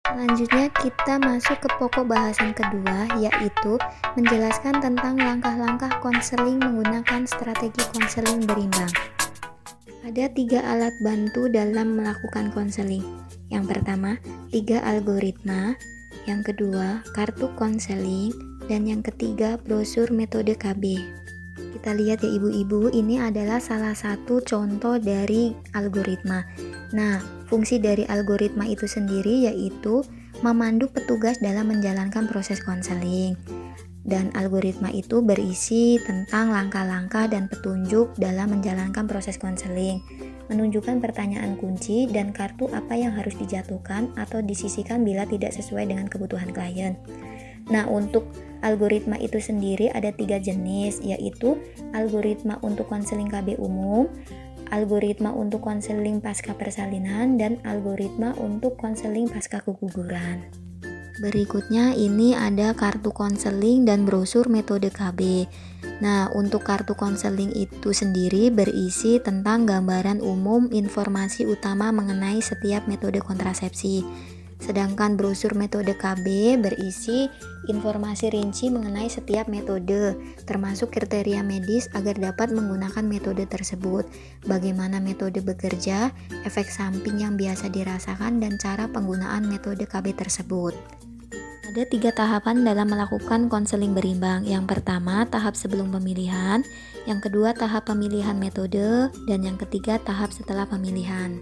Selanjutnya kita masuk ke pokok bahasan kedua, yaitu menjelaskan tentang langkah-langkah konseling menggunakan strategi konseling berimbang. Ada 3 alat bantu dalam melakukan konseling. Yang pertama, 3 algoritma. Yang kedua, kartu konseling. Dan yang ketiga, brosur metode KB. Kita lihat ya ibu-ibu, ini adalah salah satu contoh dari algoritma. Nah, fungsi dari algoritma itu sendiri yaitu memandu petugas dalam menjalankan proses konseling. Dan algoritma itu berisi tentang langkah-langkah dan petunjuk dalam menjalankan proses konseling, menunjukkan pertanyaan kunci dan kartu apa yang harus dijatuhkan atau disisihkan bila tidak sesuai dengan kebutuhan klien. Nah, untuk algoritma itu sendiri ada 3 jenis, yaitu algoritma untuk konseling KB umum, algoritma untuk konseling pasca persalinan, dan algoritma untuk konseling pasca keguguran. Berikutnya ini ada kartu konseling dan brosur metode KB. Nah, untuk kartu konseling itu sendiri berisi tentang gambaran umum informasi utama mengenai setiap metode kontrasepsi. Sedangkan brosur metode KB berisi informasi rinci mengenai setiap metode, termasuk kriteria medis agar dapat menggunakan metode tersebut, bagaimana metode bekerja, efek samping yang biasa dirasakan, dan cara penggunaan metode KB tersebut. Ada 3 tahapan dalam melakukan konseling berimbang. Yang pertama, tahap sebelum pemilihan, yang kedua, tahap pemilihan metode, dan yang ketiga, tahap setelah pemilihan.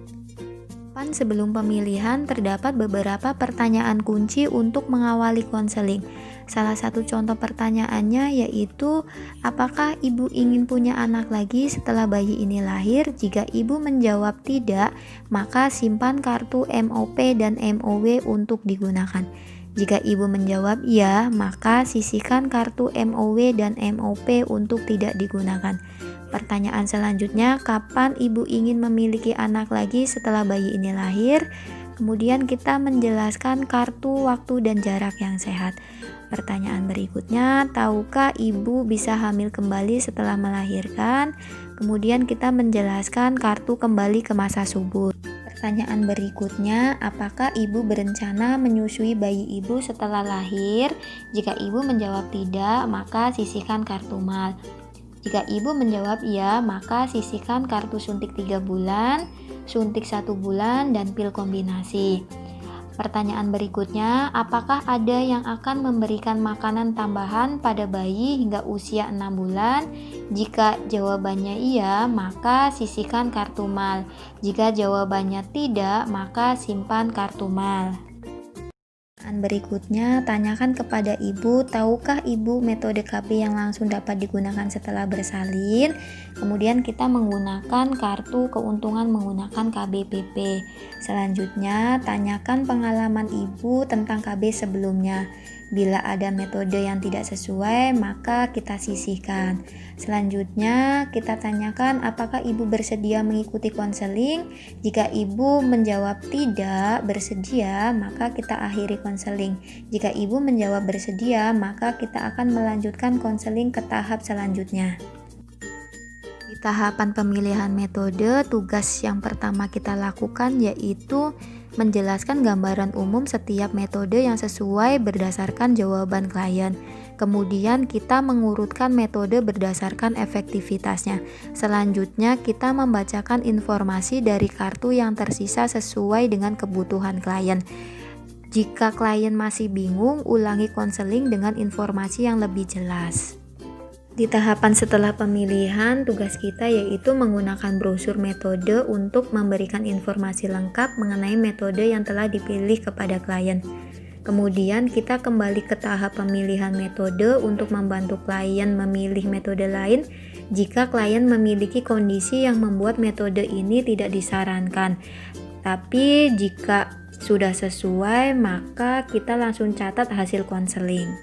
Sebelum pemilihan terdapat beberapa pertanyaan kunci untuk mengawali konseling. Salah satu contoh pertanyaannya yaitu, apakah ibu ingin punya anak lagi setelah bayi ini lahir? Jika ibu menjawab tidak, maka simpan kartu MOP dan MOW untuk digunakan. Jika ibu menjawab ya, maka sisihkan kartu MOW dan MOP untuk tidak digunakan. Pertanyaan selanjutnya, kapan ibu ingin memiliki anak lagi setelah bayi ini lahir? Kemudian kita menjelaskan kartu waktu dan jarak yang sehat. Pertanyaan berikutnya, tahukah ibu bisa hamil kembali setelah melahirkan? Kemudian kita menjelaskan kartu kembali ke masa subur. Pertanyaan berikutnya, apakah ibu berencana menyusui bayi ibu setelah lahir? Jika ibu menjawab tidak, maka sisihkan kartu MAL. Jika ibu menjawab iya, maka sisihkan kartu suntik 3 bulan, suntik 1 bulan, dan pil kombinasi. Pertanyaan berikutnya, apakah ada yang akan memberikan makanan tambahan pada bayi hingga usia 6 bulan? Jika jawabannya iya, maka sisihkan kartu MAL. Jika jawabannya tidak, maka simpan kartu MAL. Berikutnya, tanyakan kepada ibu, tahukah ibu metode KB yang langsung dapat digunakan setelah bersalin? Kemudian kita menggunakan kartu keuntungan menggunakan KBPP. Selanjutnya, tanyakan pengalaman ibu tentang KB sebelumnya. Bila ada metode yang tidak sesuai, maka kita sisihkan. Selanjutnya, kita tanyakan apakah ibu bersedia mengikuti konseling. Jika ibu menjawab tidak bersedia, maka kita akhiri konseling. Jika ibu menjawab bersedia, maka kita akan melanjutkan konseling ke tahap selanjutnya. Di tahapan pemilihan metode, tugas yang pertama kita lakukan yaitu menjelaskan gambaran umum setiap metode yang sesuai berdasarkan jawaban klien. Kemudian kita mengurutkan metode berdasarkan efektivitasnya. Selanjutnya kita membacakan informasi dari kartu yang tersisa sesuai dengan kebutuhan klien. Jika klien masih bingung, ulangi konseling dengan informasi yang lebih jelas. Di tahapan setelah pemilihan, tugas kita yaitu menggunakan brosur metode untuk memberikan informasi lengkap mengenai metode yang telah dipilih kepada klien. Kemudian kita kembali ke tahap pemilihan metode untuk membantu klien memilih metode lain jika klien memiliki kondisi yang membuat metode ini tidak disarankan. Tapi jika sudah sesuai, maka kita langsung catat hasil konseling.